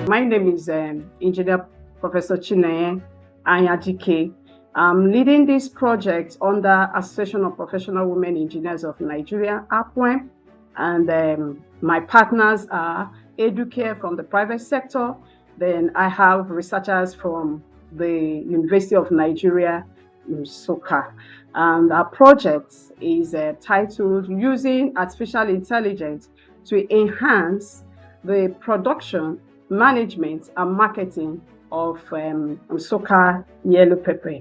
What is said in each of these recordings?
My name is Engineer Professor Chinenye Anyadike. I'm leading this project under Association of Professional Women Engineers of Nigeria, APWEM, and my partners are Educare from the private sector. Then I have researchers from the University of Nigeria, Nsukka. And our project is titled Using Artificial Intelligence to Enhance the Production, Management and Marketing of Nsukka yellow pepper.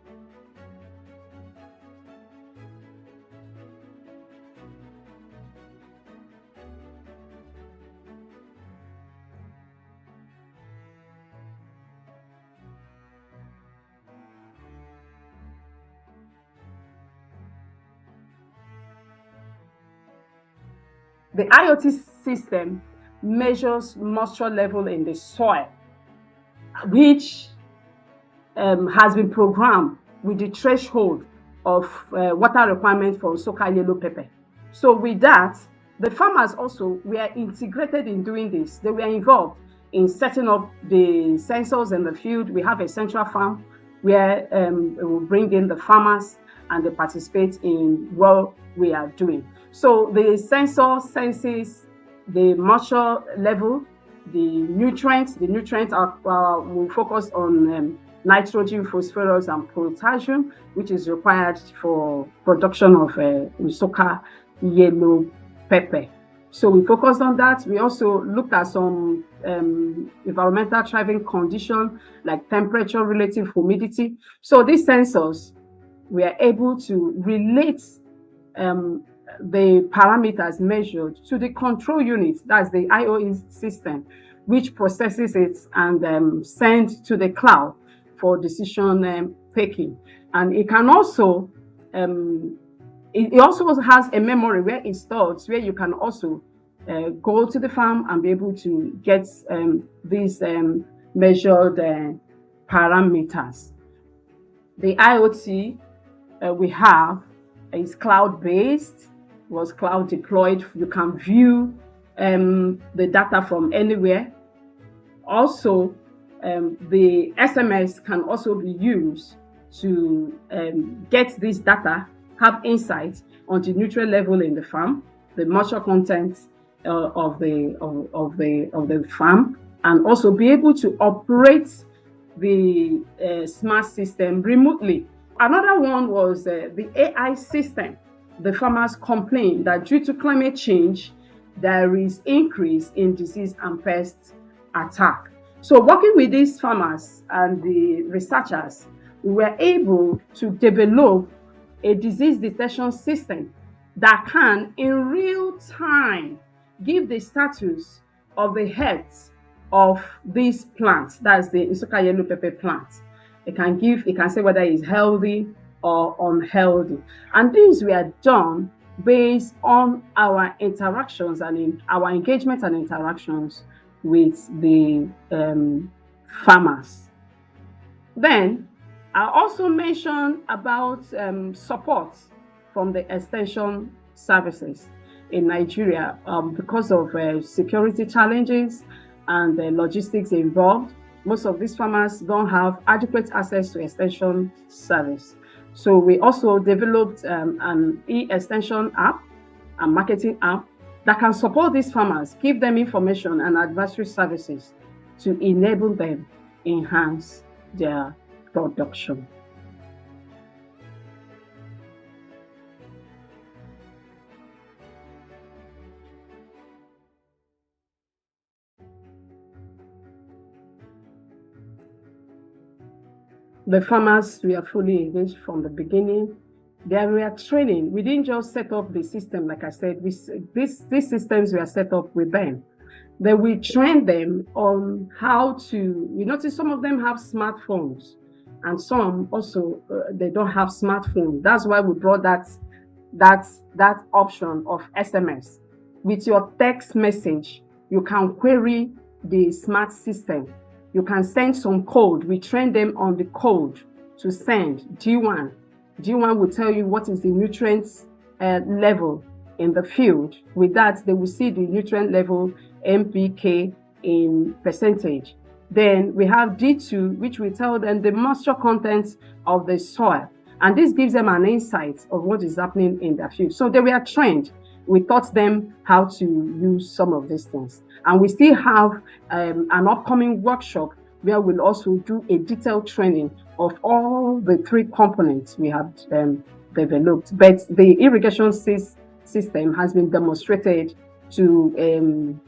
The IoT system measures moisture level in the soil, which has been programmed with the threshold of water requirement for Nsukka yellow pepper. So with that, the farmers also were integrated in doing this. They were involved in setting up the sensors in the field. We have a central farm where we will bring in the farmers and they participate in what we are doing. So the sensor senses the moisture level, the nutrients. The nutrients will focus on nitrogen, phosphorus, and potassium, which is required for production of Nsukka yellow pepper. So we focused on that. We also looked at some environmental thriving conditions like temperature, relative humidity. So these sensors were able to relate the parameters measured to the control unit, that's the IoE system, which processes it and sends to the cloud for decision taking. And it can also, it also has a memory where it stores, where you can also go to the farm and be able to get these measured parameters. The IoT we have is cloud-based, was cloud deployed. You can view the data from anywhere. Also, the SMS can also be used to get this data, have insight on the nutrient level in the farm, the moisture content of the farm, and also be able to operate the smart system remotely. Another one was the AI system. The farmers complain that due to climate change, there is increase in disease and pest attack. So working with these farmers and the researchers, we were able to develop a disease detection system that can, in real time, give the status of the health of these plants. That's the Nsukka yellow pepper plant. It can say whether it's healthy or unhealthy. And these were done based on our interactions and in our engagement and interactions with the farmers. Then I also mentioned about support from the extension services in Nigeria because of security challenges and the logistics involved. Most of these farmers don't have adequate access to extension service. So we also developed an e-extension app, a marketing app that can support these farmers, give them information and advisory services to enable them enhance their production. The farmers were fully engaged from the beginning. There were training. We didn't just set up the system, like I said. These systems were set up with them. Then we trained them on how to. You notice some of them have smartphones, and some also they don't have smartphones. That's why we brought that option of SMS. With your text message, you can query the smart system. You can send some code. We train them on the code to send G1. G1 will tell you what is the nutrients level in the field. With that, they will see the nutrient level, NPK in percentage. Then we have D2, which will tell them the moisture content of the soil. And this gives them an insight of what is happening in their field. So they were trained. We taught them how to use some of these things. And we still have an upcoming workshop where we'll also do a detailed training of all the 3 components we have developed. But the irrigation system has been demonstrated to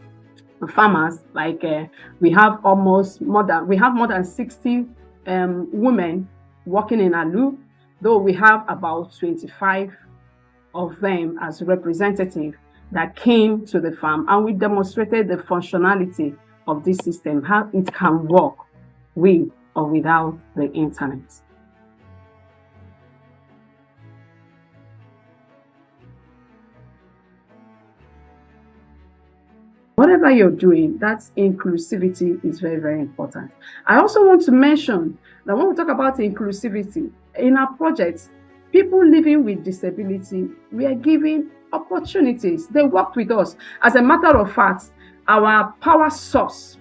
farmers. Like we have more than 60 women working in ALU, though we have about 25 of them as representatives that came to the farm, and we demonstrated the functionality of this system, how it can work with or without the internet. Whatever you're doing, that inclusivity is very, very important. I also want to mention that when we talk about inclusivity, in our projects, people living with disability, we are giving opportunities. They worked with us. As a matter of fact, our power source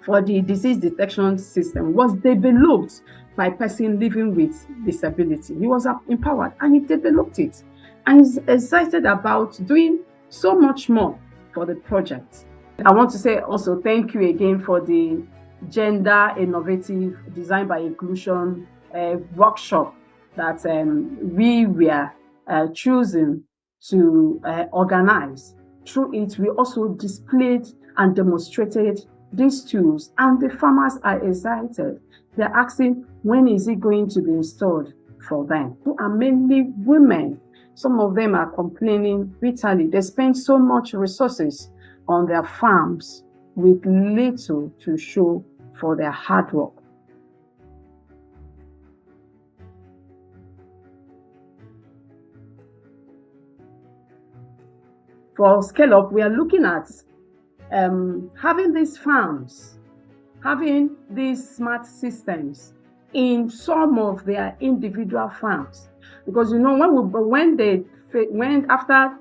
for the disease detection system was developed by a person living with disability. He was empowered and he developed it. And he's excited about doing so much more for the project. I want to say also thank you again for the Gender Innovative Design by Inclusion workshop that we were choosing to organize. Through it, we also displayed and demonstrated these tools, and the farmers are excited. They're asking, when is it going to be installed for them? Who are mainly women. Some of them are complaining bitterly. They spend so much resources on their farms with little to show for their hard work. For scale up, we are looking at having these farms, having these smart systems in some of their individual farms. Because when after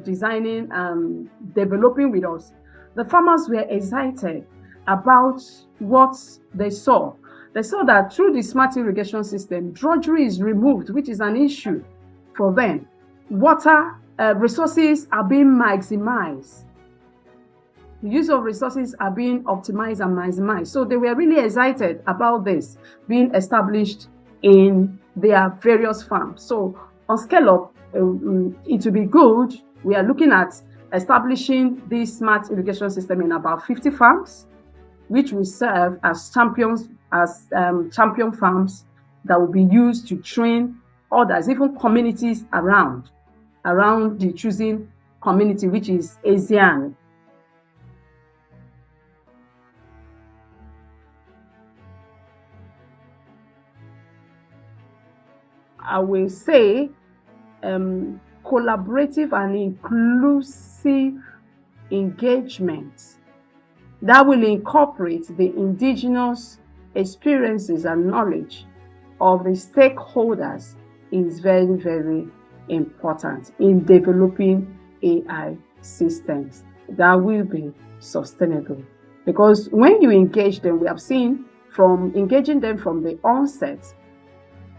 designing and developing with us, the farmers were excited about what they saw. They saw that through the smart irrigation system, drudgery is removed, which is an issue for them. Water resources are being maximized. The use of resources are being optimized and maximized. So they were really excited about this being established in their various farms. So on scale up, it will be good. We are looking at establishing this smart irrigation system in about 50 farms, which will serve as champion farms that will be used to train others, even communities around the choosing community, which is ASEAN. I will say collaborative and inclusive engagement that will incorporate the indigenous experiences and knowledge of the stakeholders is very, very important in developing AI systems that will be sustainable. Because when you engage them, we have seen from engaging them from the onset,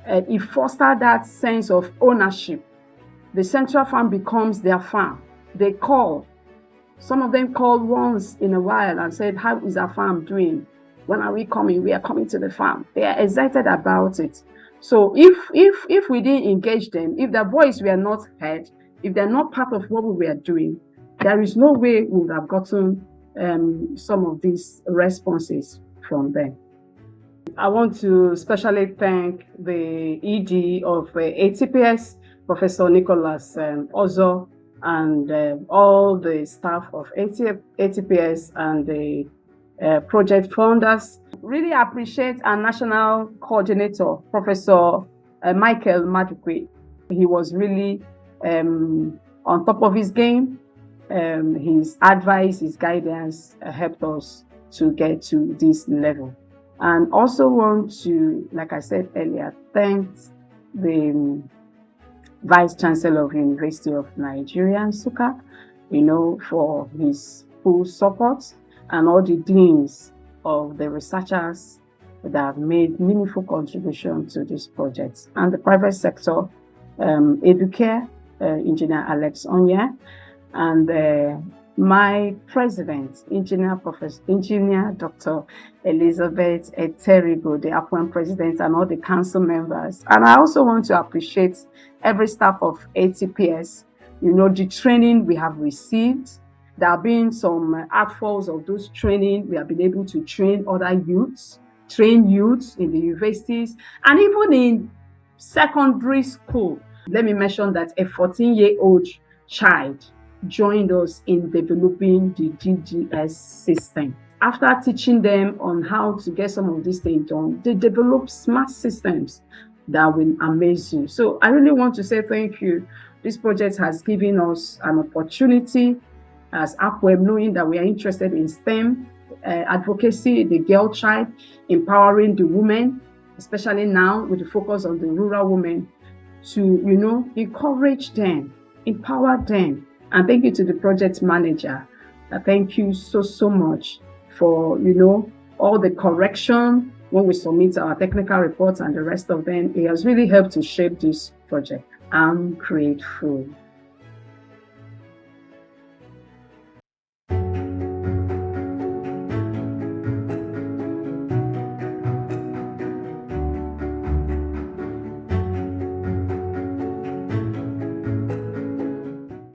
it fosters that sense of ownership. The central farm becomes their farm. They call. Some of them called once in a while and said, how is our farm doing? When are we coming? We are coming to the farm. They are excited about it. So if we didn't engage them, if their voice were not heard, if they're not part of what we were doing, there is no way we would have gotten some of these responses from them. I want to especially thank the ED of ATPS, Professor Nicholas Ozo, and all the staff of ATPS and the project founders. Really appreciate our national coordinator, Professor Michael Madukwe. He was really on top of his game. His advice, his guidance helped us to get to this level. And also want to, like I said earlier, thank the Vice Chancellor of University of Nigeria, Nsukka, for his full support, and all the deans of the researchers that have made meaningful contribution to this project. And the private sector, Educare, Engineer Alex Onye, and my president, Engineer Dr. Elizabeth Eterigo, the appointed president, and all the council members. And I also want to appreciate every staff of ATPS, the training we have received. There have been some outfalls of those training. We have been able to train other youths, train youths in the universities, and even in secondary school. Let me mention that a 14-year-old child joined us in developing the DGS system. After teaching them on how to get some of these things done, they developed smart systems that will amaze you. So I really want to say thank you. This project has given us an opportunity as APWEB, knowing that we are interested in STEM, advocacy, the girl child, empowering the women, especially now with the focus on the rural women, to, encourage them, empower them. And thank you to the project manager. Thank you so much for, all the correction when we submit our technical reports and the rest of them. It has really helped to shape this project. I'm grateful.